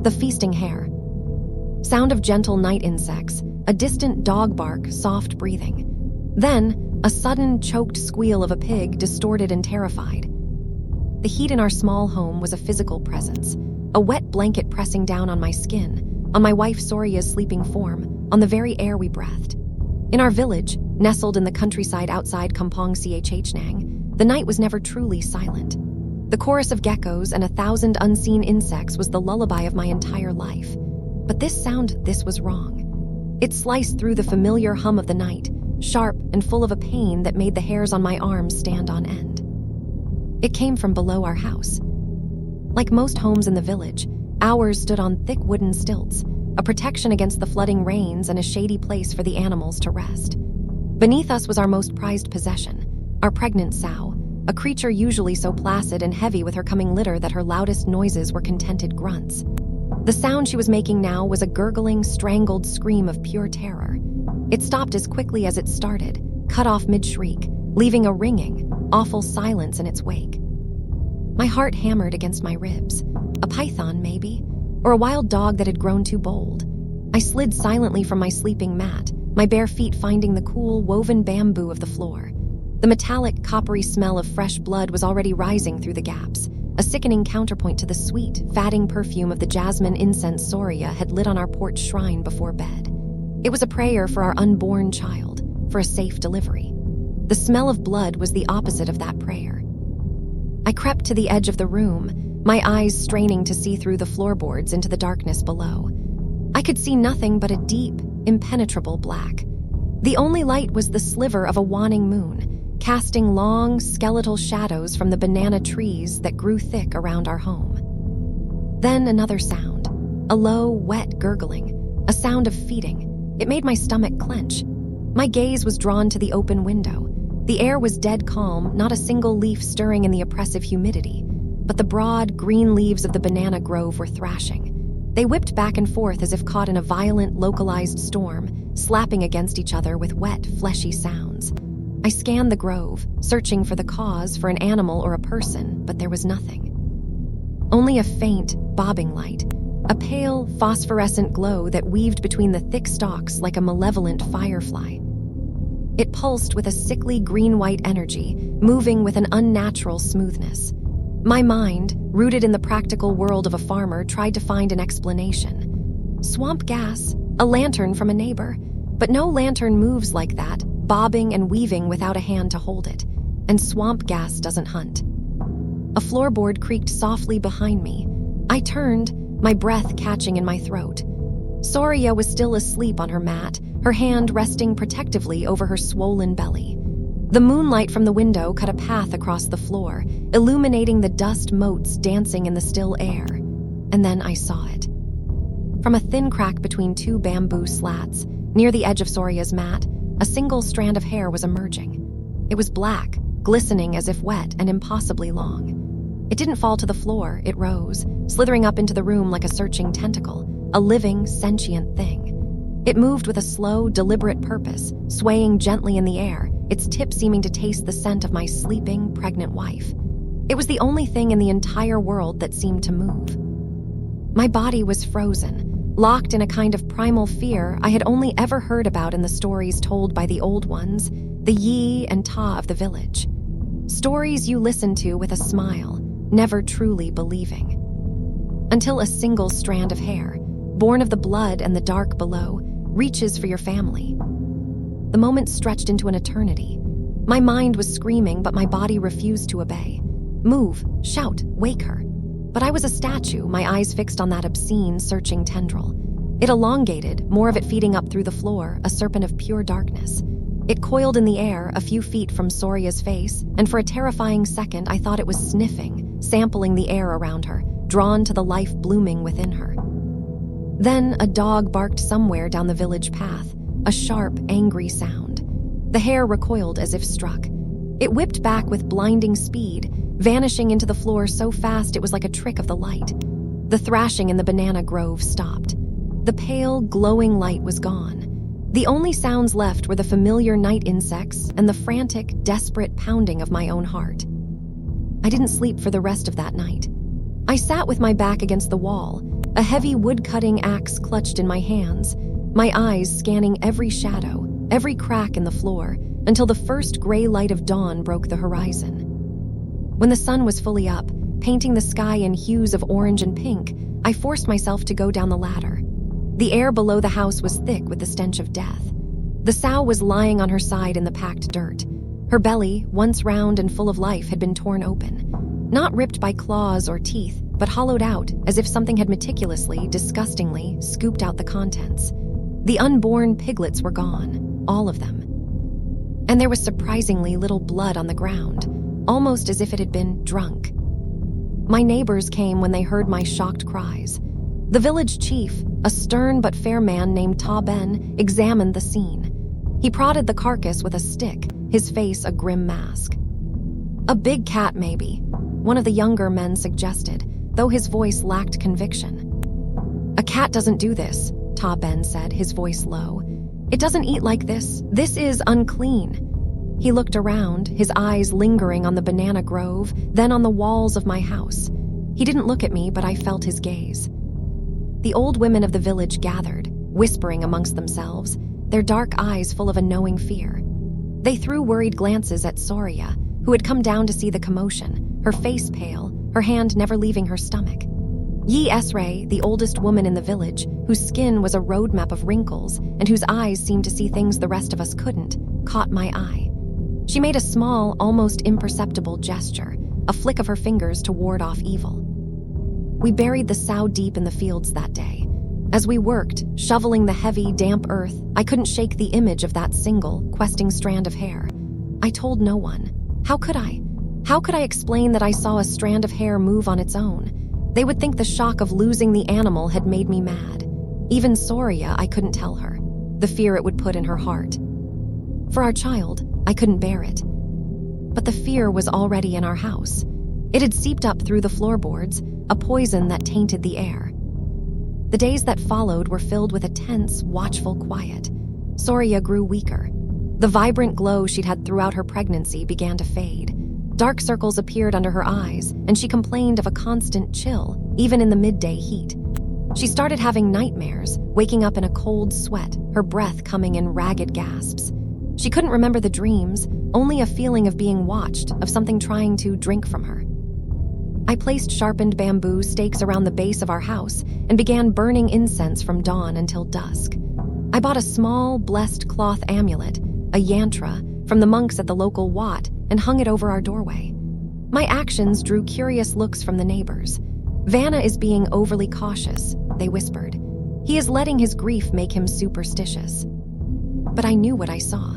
The feasting hare. Sound of gentle night insects, a distant dog bark, soft breathing. Then, a sudden choked squeal of a pig, distorted and terrified. The heat in our small home was a physical presence, a wet blanket pressing down on my skin, on my wife Soria's sleeping form, on the very air we breathed. In our village, nestled in the countryside outside Kampong Chnang, the night was never truly silent. The chorus of geckos and 1,000 unseen insects was the lullaby of my entire life. But this was wrong. It sliced through the familiar hum of the night, sharp and full of a pain that made the hairs on my arms stand on end. It came from below our house. Like most homes in the village, ours stood on thick wooden stilts, a protection against the flooding rains and a shady place for the animals to rest. Beneath us was our most prized possession, our pregnant sow, a creature usually so placid and heavy with her coming litter that her loudest noises were contented grunts. The sound she was making now was a gurgling, strangled scream of pure terror. It stopped as quickly as it started, cut off mid-shriek, leaving a ringing, awful silence in its wake. My heart hammered against my ribs. A python, maybe? Or a wild dog that had grown too bold. I slid silently from my sleeping mat, my bare feet finding the cool, woven bamboo of the floor. The metallic, coppery smell of fresh blood was already rising through the gaps, a sickening counterpoint to the sweet, fatting perfume of the jasmine incense Soria had lit on our porch shrine before bed. It was a prayer for our unborn child, for a safe delivery. The smell of blood was the opposite of that prayer. I crept to the edge of the room, my eyes straining to see through the floorboards into the darkness below. I could see nothing but a deep, impenetrable black. The only light was the sliver of a waning moon, casting long, skeletal shadows from the banana trees that grew thick around our home. Then another sound, a low, wet gurgling, a sound of feeding. It made my stomach clench. My gaze was drawn to the open window. The air was dead calm, not a single leaf stirring in the oppressive humidity, but the broad, green leaves of the banana grove were thrashing. They whipped back and forth as if caught in a violent, localized storm, slapping against each other with wet, fleshy sounds. I scanned the grove, searching for the cause, for an animal or a person, but there was nothing. Only a faint, bobbing light, a pale, phosphorescent glow that weaved between the thick stalks like a malevolent firefly. It pulsed with a sickly green-white energy, moving with an unnatural smoothness. My mind, rooted in the practical world of a farmer, tried to find an explanation. Swamp gas, a lantern from a neighbor, but no lantern moves like that, bobbing and weaving without a hand to hold it, and swamp gas doesn't hunt. A floorboard creaked softly behind me. I turned, my breath catching in my throat. Soria was still asleep on her mat, her hand resting protectively over her swollen belly. The moonlight from the window cut a path across the floor, illuminating the dust motes dancing in the still air. And then I saw it. From a thin crack between two bamboo slats, near the edge of Soria's mat, a single strand of hair was emerging. It was black, glistening as if wet and impossibly long. It didn't fall to the floor, it rose, slithering up into the room like a searching tentacle, a living, sentient thing. It moved with a slow, deliberate purpose, swaying gently in the air, its tip seeming to taste the scent of my sleeping, pregnant wife. It was the only thing in the entire world that seemed to move. My body was frozen, locked in a kind of primal fear I had only ever heard about in the stories told by the old ones, the Yi and Ta of the village. Stories you listen to with a smile, never truly believing. Until a single strand of hair, born of the blood and the dark below, reaches for your family. The moment stretched into an eternity. My mind was screaming, but my body refused to obey. Move, shout, wake her. But I was a statue, my eyes fixed on that obscene, searching tendril. It elongated, more of it feeding up through the floor, a serpent of pure darkness. It coiled in the air, a few feet from Soria's face, and for a terrifying second I thought it was sniffing, sampling the air around her, drawn to the life blooming within her. Then a dog barked somewhere down the village path, a sharp, angry sound. The hare recoiled as if struck. It whipped back with blinding speed, vanishing into the floor so fast it was like a trick of the light. The thrashing in the banana grove stopped. The pale, glowing light was gone. The only sounds left were the familiar night insects and the frantic, desperate pounding of my own heart. I didn't sleep for the rest of that night. I sat with my back against the wall, a heavy wood-cutting axe clutched in my hands, my eyes scanning every shadow, every crack in the floor, until the first gray light of dawn broke the horizon. When the sun was fully up, painting the sky in hues of orange and pink, I forced myself to go down the ladder. The air below the house was thick with the stench of death. The sow was lying on her side in the packed dirt. Her belly, once round and full of life, had been torn open. Not ripped by claws or teeth, but hollowed out as if something had meticulously, disgustingly scooped out the contents. The unborn piglets were gone, all of them. And there was surprisingly little blood on the ground, almost as if it had been drunk. My neighbors came when they heard my shocked cries. The village chief, a stern but fair man named Ta Ben, examined the scene. He prodded the carcass with a stick, his face a grim mask. "A big cat, maybe," one of the younger men suggested, though his voice lacked conviction. "A cat doesn't do this," Ta Ben said, his voice low. "It doesn't eat like this. This is unclean." He looked around, his eyes lingering on the banana grove, then on the walls of my house. He didn't look at me, but I felt his gaze. The old women of the village gathered, whispering amongst themselves, their dark eyes full of a knowing fear. They threw worried glances at Soria, who had come down to see the commotion, her face pale, her hand never leaving her stomach. Yi Esray, the oldest woman in the village, whose skin was a roadmap of wrinkles and whose eyes seemed to see things the rest of us couldn't, caught my eye. She made a small, almost imperceptible gesture, a flick of her fingers to ward off evil. We buried the sow deep in the fields that day. As we worked, shoveling the heavy, damp earth, I couldn't shake the image of that single, questing strand of hair. I told no one. How could I? How could I explain that I saw a strand of hair move on its own? They would think the shock of losing the animal had made me mad. Even Soria, I couldn't tell her. The fear it would put in her heart. For our child, I couldn't bear it. But the fear was already in our house. It had seeped up through the floorboards, a poison that tainted the air. The days that followed were filled with a tense, watchful quiet. Soria grew weaker. The vibrant glow she'd had throughout her pregnancy began to fade. Dark circles appeared under her eyes, and she complained of a constant chill, even in the midday heat. She started having nightmares, waking up in a cold sweat, her breath coming in ragged gasps. She couldn't remember the dreams, only a feeling of being watched, of something trying to drink from her. I placed sharpened bamboo stakes around the base of our house and began burning incense from dawn until dusk. I bought a small, blessed cloth amulet, a yantra, from the monks at the local wat and hung it over our doorway. My actions drew curious looks from the neighbors. "Vanna is being overly cautious," they whispered. "He is letting his grief make him superstitious." But I knew what I saw.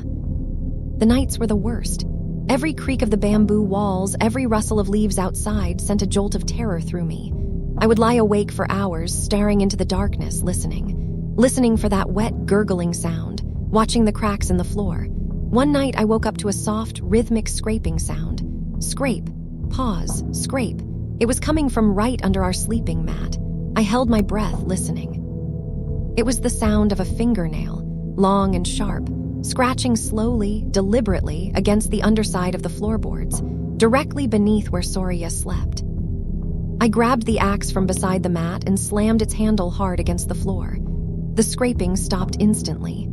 The nights were the worst. Every creak of the bamboo walls, every rustle of leaves outside sent a jolt of terror through me. I would lie awake for hours, staring into the darkness, listening for that wet, gurgling sound, watching the cracks in the floor. One night I woke up to a soft, rhythmic scraping sound. Scrape, pause, scrape. It was coming from right under our sleeping mat. I held my breath, listening. It was the sound of a fingernail, long and sharp, scratching slowly, deliberately against the underside of the floorboards, directly beneath where Soria slept. I grabbed the axe from beside the mat and slammed its handle hard against the floor. The scraping stopped instantly.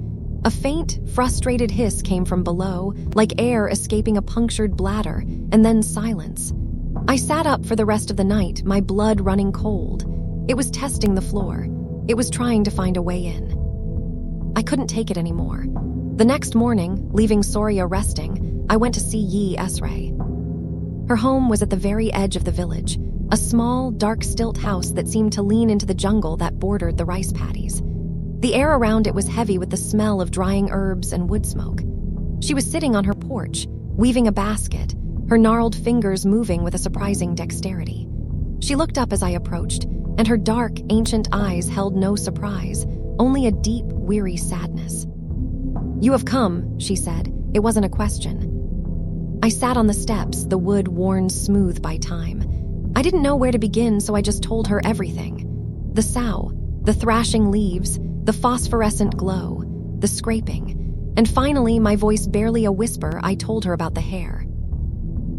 A faint, frustrated hiss came from below, like air escaping a punctured bladder, and then silence. I sat up for the rest of the night, my blood running cold. It was testing the floor. It was trying to find a way in. I couldn't take it anymore. The next morning, leaving Soria resting, I went to see Yi Esray. Her home was at the very edge of the village, a small, dark stilt house that seemed to lean into the jungle that bordered the rice paddies. The air around it was heavy with the smell of drying herbs and wood smoke. She was sitting on her porch, weaving a basket, her gnarled fingers moving with a surprising dexterity. She looked up as I approached, and her dark, ancient eyes held no surprise, only a deep, weary sadness. "You have come," she said. It wasn't a question. I sat on the steps, the wood worn smooth by time. I didn't know where to begin, so I just told her everything. The sow, the thrashing leaves, the phosphorescent glow, the scraping, and finally, my voice barely a whisper, I told her about the hair.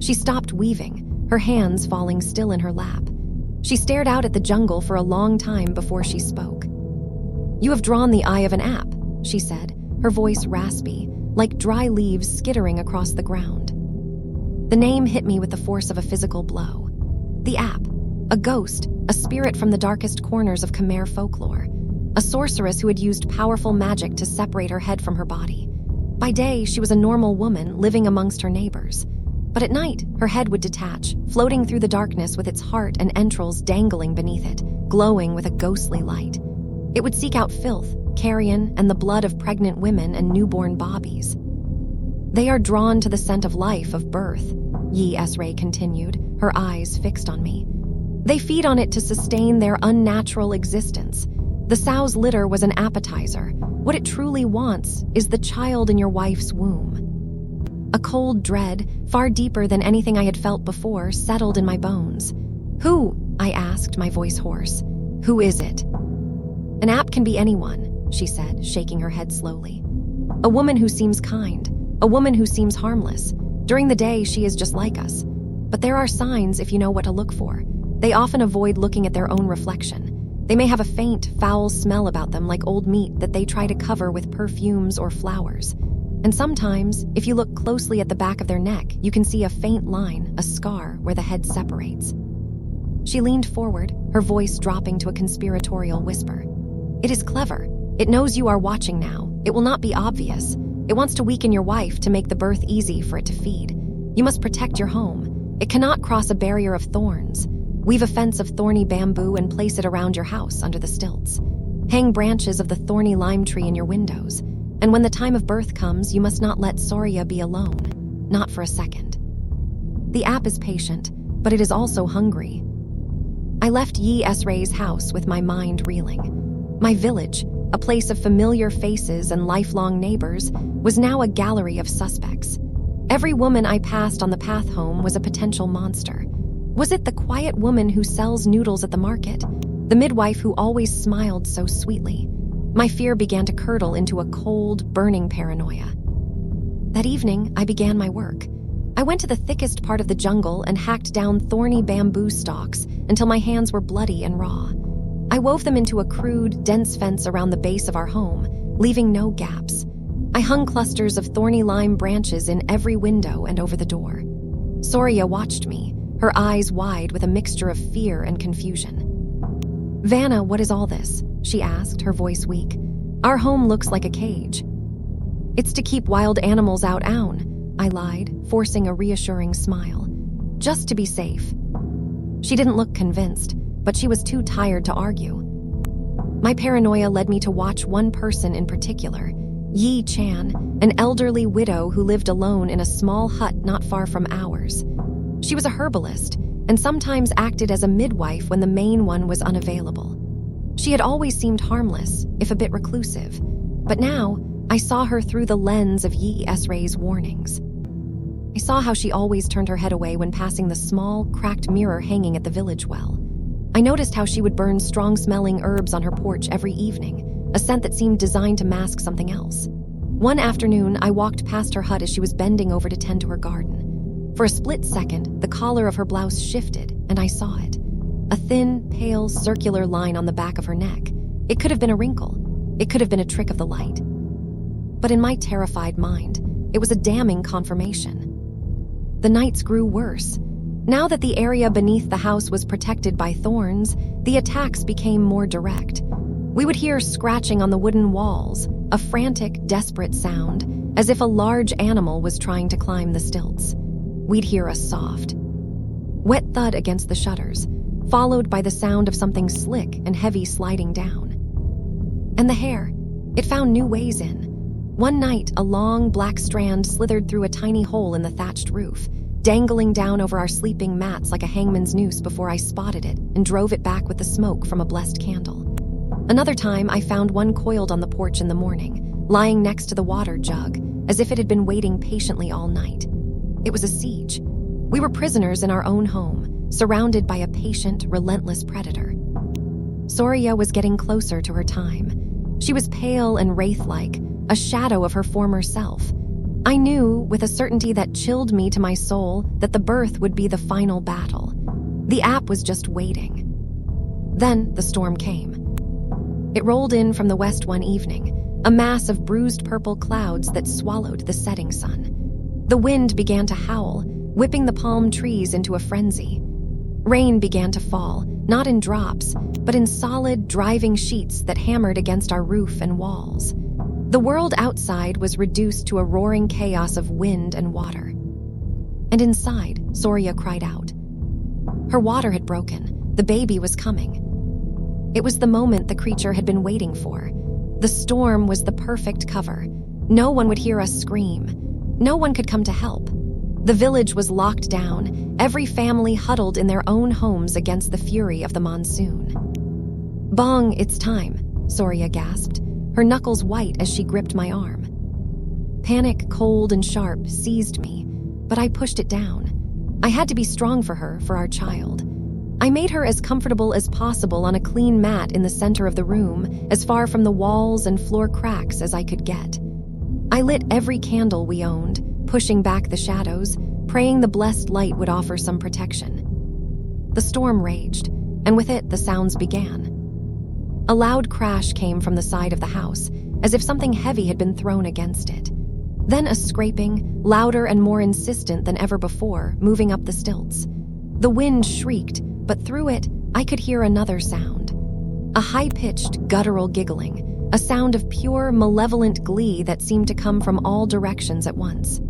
She stopped weaving, her hands falling still in her lap. She stared out at the jungle for a long time before she spoke. "You have drawn the eye of an app," she said, her voice raspy, like dry leaves skittering across the ground. The name hit me with the force of a physical blow. The app, a ghost, a spirit from the darkest corners of Khmer folklore, a sorceress who had used powerful magic to separate her head from her body. By day, she was a normal woman living amongst her neighbors. But at night, her head would detach, floating through the darkness with its heart and entrails dangling beneath it, glowing with a ghostly light. It would seek out filth, carrion, and the blood of pregnant women and newborn bobbies. "They are drawn to the scent of life, of birth," Yi Esray continued, her eyes fixed on me. "They feed on it to sustain their unnatural existence. The sow's litter was an appetizer. What it truly wants is the child in your wife's womb." A cold dread, far deeper than anything I had felt before, settled in my bones. "Who?" I asked, my voice hoarse. "Who is it?" "An app can be anyone," she said, shaking her head slowly. "A woman who seems kind, a woman who seems harmless. During the day, she is just like us. But there are signs if you know what to look for. They often avoid looking at their own reflection. They may have a faint, foul smell about them like old meat that they try to cover with perfumes or flowers. And sometimes, if you look closely at the back of their neck, you can see a faint line, a scar, where the head separates." She leaned forward, her voice dropping to a conspiratorial whisper. "It is clever. It knows you are watching now. It will not be obvious. It wants to weaken your wife to make the birth easy for it to feed. You must protect your home. It cannot cross a barrier of thorns. Weave a fence of thorny bamboo and place it around your house under the stilts. Hang branches of the thorny lime tree in your windows. And when the time of birth comes, you must not let Soria be alone. Not for a second." The app is patient, but it is also hungry. I left Yi Esray's house with my mind reeling. My village, a place of familiar faces and lifelong neighbors, was now a gallery of suspects. Every woman I passed on the path home was a potential monster. Was it the quiet woman who sells noodles at the market? The midwife who always smiled so sweetly? My fear began to curdle into a cold, burning paranoia. That evening, I began my work. I went to the thickest part of the jungle and hacked down thorny bamboo stalks until my hands were bloody and raw. I wove them into a crude, dense fence around the base of our home, leaving no gaps. I hung clusters of thorny lime branches in every window and over the door. Soria watched me, her eyes wide with a mixture of fear and confusion. "Vanna, what is all this?" she asked, her voice weak. "Our home looks like a cage." "It's to keep wild animals out, Aun," I lied, forcing a reassuring smile. "Just to be safe." She didn't look convinced, but she was too tired to argue. My paranoia led me to watch one person in particular, Yi Chan, an elderly widow who lived alone in a small hut not far from ours. She was a herbalist, and sometimes acted as a midwife when the main one was unavailable. She had always seemed harmless, if a bit reclusive, but now I saw her through the lens of Yi Esray's warnings. I saw how she always turned her head away when passing the small, cracked mirror hanging at the village well. I noticed how she would burn strong-smelling herbs on her porch every evening, a scent that seemed designed to mask something else. One afternoon, I walked past her hut as she was bending over to tend to her garden. For a split second, the collar of her blouse shifted, and I saw it. A thin, pale, circular line on the back of her neck. It could have been a wrinkle. It could have been a trick of the light. But in my terrified mind, it was a damning confirmation. The nights grew worse. Now that the area beneath the house was protected by thorns, the attacks became more direct. We would hear scratching on the wooden walls, a frantic, desperate sound, as if a large animal was trying to climb the stilts. We'd hear a soft, wet thud against the shutters, followed by the sound of something slick and heavy sliding down. And the hair, it found new ways in. One night, a long, black strand slithered through a tiny hole in the thatched roof, dangling down over our sleeping mats like a hangman's noose before I spotted it and drove it back with the smoke from a blessed candle. Another time, I found one coiled on the porch in the morning, lying next to the water jug, as if it had been waiting patiently all night. It was a siege. We were prisoners in our own home, surrounded by a patient, relentless predator. Soria was getting closer to her time. She was pale and wraith-like, a shadow of her former self. I knew, with a certainty that chilled me to my soul, that the birth would be the final battle. The app was just waiting. Then the storm came. It rolled in from the west one evening, a mass of bruised purple clouds that swallowed the setting sun. The wind began to howl, whipping the palm trees into a frenzy. Rain began to fall, not in drops, but in solid, driving sheets that hammered against our roof and walls. The world outside was reduced to a roaring chaos of wind and water. And inside, Soria cried out. Her water had broken. The baby was coming. It was the moment the creature had been waiting for. The storm was the perfect cover. No one would hear us scream. No one could come to help. The village was locked down, every family huddled in their own homes against the fury of the monsoon. "Bong, it's time," Soria gasped, her knuckles white as she gripped my arm. Panic, cold and sharp, seized me, but I pushed it down. I had to be strong for her, for our child. I made her as comfortable as possible on a clean mat in the center of the room, as far from the walls and floor cracks as I could get. I lit every candle we owned, pushing back the shadows, praying the blessed light would offer some protection. The storm raged, and with it the sounds began. A loud crash came from the side of the house, as if something heavy had been thrown against it. Then a scraping, louder and more insistent than ever before, moving up the stilts. The wind shrieked, but through it, I could hear another sound. A high-pitched, guttural giggling, a sound of pure, malevolent glee that seemed to come from all directions at once.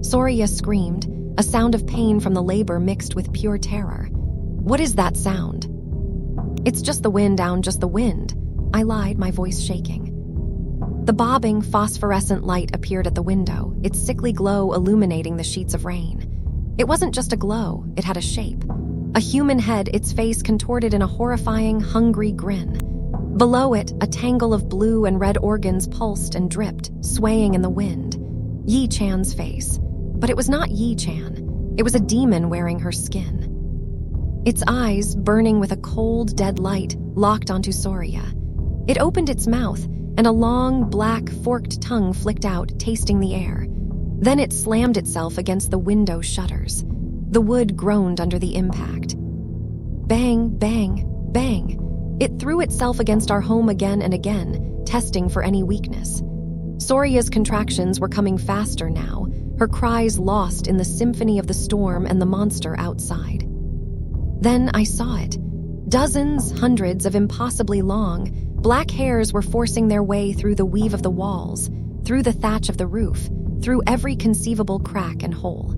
Soria screamed, a sound of pain from the labor mixed with pure terror. "What is that sound?" "It's just the wind, down, just the wind," I lied, my voice shaking. The bobbing, phosphorescent light appeared at the window, its sickly glow illuminating the sheets of rain. It wasn't just a glow, it had a shape. A human head, its face contorted in a horrifying, hungry grin. Below it, a tangle of blue and red organs pulsed and dripped, swaying in the wind. Yi Chan's face. But it was not Yi Chan. It was a demon wearing her skin. Its eyes, burning with a cold, dead light, locked onto Soria. It opened its mouth, and a long, black, forked tongue flicked out, tasting the air. Then it slammed itself against the window shutters. The wood groaned under the impact. Bang, bang, bang. It threw itself against our home again and again, testing for any weakness. Soria's contractions were coming faster now, her cries lost in the symphony of the storm and the monster outside. Then I saw it. Dozens, hundreds of impossibly long, black hairs were forcing their way through the weave of the walls, through the thatch of the roof, through every conceivable crack and hole.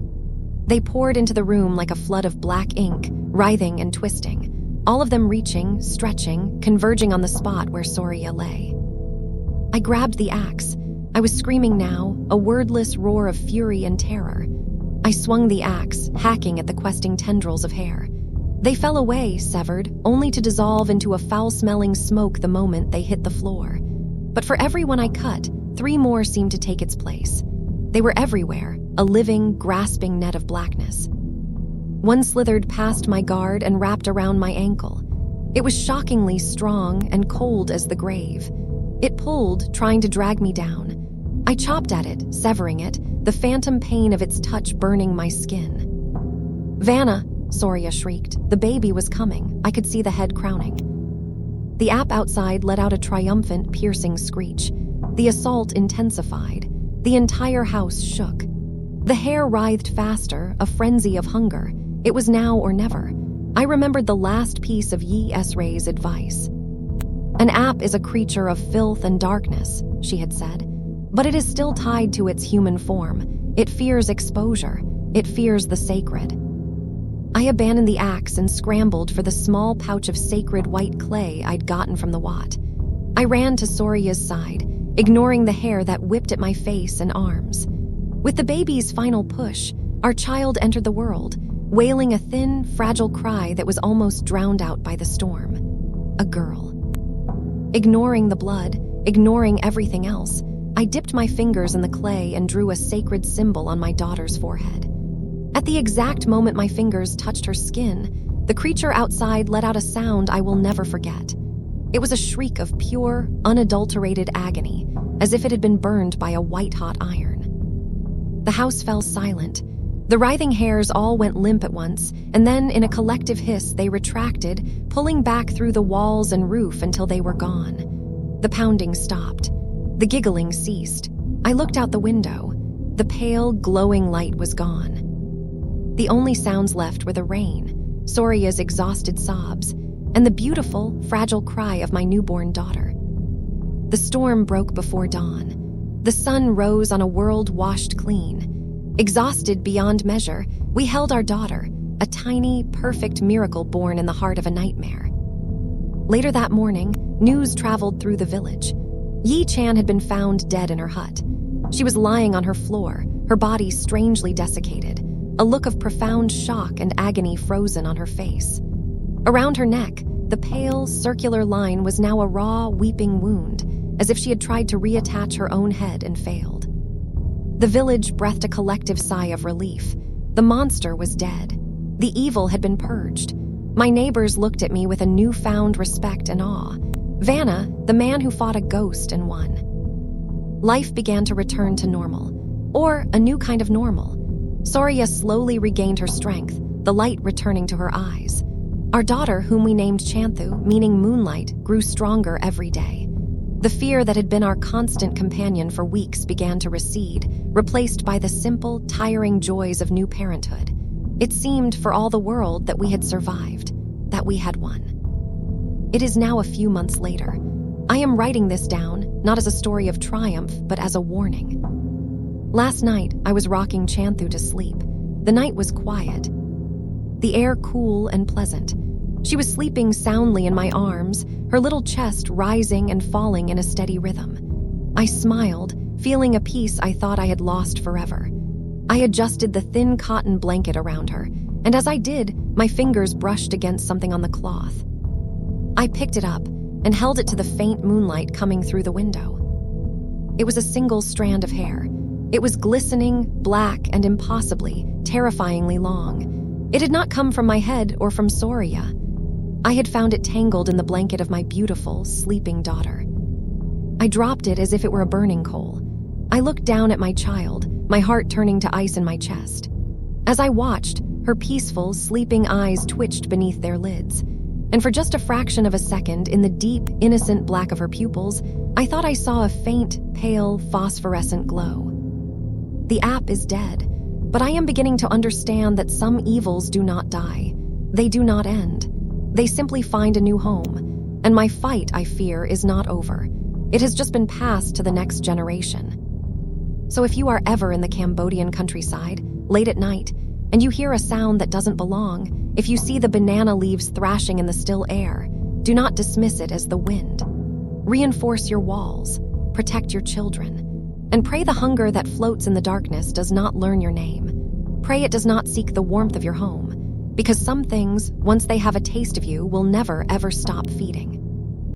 They poured into the room like a flood of black ink, writhing and twisting, all of them reaching, stretching, converging on the spot where Soria lay. I grabbed the axe. I was screaming now, a wordless roar of fury and terror. I swung the axe, hacking at the questing tendrils of hair. They fell away, severed, only to dissolve into a foul-smelling smoke the moment they hit the floor. But for every one I cut, 3 more seemed to take its place. They were everywhere, a living, grasping net of blackness. One slithered past my guard and wrapped around my ankle. It was shockingly strong and cold as the grave. It pulled, trying to drag me down. I chopped at it, severing it, the phantom pain of its touch burning my skin. "Vanna!" Soria shrieked. The baby was coming. I could see the head crowning. The app outside let out a triumphant, piercing screech. The assault intensified. The entire house shook. The hair writhed faster, a frenzy of hunger. It was now or never. I remembered the last piece of Yi S-Ray's advice. "An app is a creature of filth and darkness," she had said. "But it is still tied to its human form. It fears exposure. It fears the sacred." I abandoned the axe and scrambled for the small pouch of sacred white clay I'd gotten from the Wat. I ran to Soria's side, ignoring the hair that whipped at my face and arms. With the baby's final push, our child entered the world, wailing a thin, fragile cry that was almost drowned out by the storm. A girl. Ignoring the blood, ignoring everything else, I dipped my fingers in the clay and drew a sacred symbol on my daughter's forehead. At the exact moment my fingers touched her skin, the creature outside let out a sound I will never forget. It was a shriek of pure, unadulterated agony, as if it had been burned by a white-hot iron. The house fell silent. The writhing hairs all went limp at once, and then in a collective hiss they retracted, pulling back through the walls and roof until they were gone. The pounding stopped. The giggling ceased. I looked out the window. The pale, glowing light was gone. The only sounds left were the rain, Soria's exhausted sobs, and the beautiful, fragile cry of my newborn daughter. The storm broke before dawn. The sun rose on a world washed clean. Exhausted beyond measure, we held our daughter, a tiny, perfect miracle born in the heart of a nightmare. Later that morning, news traveled through the village. Yi Chan had been found dead in her hut. She was lying on her floor, her body strangely desiccated, a look of profound shock and agony frozen on her face. Around her neck, the pale, circular line was now a raw, weeping wound, as if she had tried to reattach her own head and failed. The village breathed a collective sigh of relief. The monster was dead. The evil had been purged. My neighbors looked at me with a newfound respect and awe. Vanna, the man who fought a ghost and won. Life began to return to normal, or a new kind of normal. Soria slowly regained her strength, the light returning to her eyes. Our daughter, whom we named Chanthu, meaning moonlight, grew stronger every day. The fear that had been our constant companion for weeks began to recede, replaced by the simple, tiring joys of new parenthood. It seemed for all the world that we had survived, that we had won. It is now a few months later. I am writing this down, not as a story of triumph, but as a warning. Last night, I was rocking Chanthu to sleep. The night was quiet, the air cool and pleasant. She was sleeping soundly in my arms, her little chest rising and falling in a steady rhythm. I smiled, feeling a peace I thought I had lost forever. I adjusted the thin cotton blanket around her, and as I did, my fingers brushed against something on the cloth. I picked it up and held it to the faint moonlight coming through the window. It was a single strand of hair. It was glistening, black, and impossibly, terrifyingly long. It had not come from my head or from Soria. I had found it tangled in the blanket of my beautiful, sleeping daughter. I dropped it as if it were a burning coal. I looked down at my child, my heart turning to ice in my chest. As I watched, her peaceful, sleeping eyes twitched beneath their lids. And for just a fraction of a second, in the deep, innocent black of her pupils, I thought I saw a faint, pale, phosphorescent glow. The app is dead, but I am beginning to understand that some evils do not die. They do not end. They simply find a new home. And my fight, I fear, is not over. It has just been passed to the next generation. So if you are ever in the Cambodian countryside, late at night, and you hear a sound that doesn't belong, if you see the banana leaves thrashing in the still air, do not dismiss it as the wind. Reinforce your walls, protect your children, and pray the hunger that floats in the darkness does not learn your name. Pray it does not seek the warmth of your home, because some things, once they have a taste of you, will never ever stop feeding.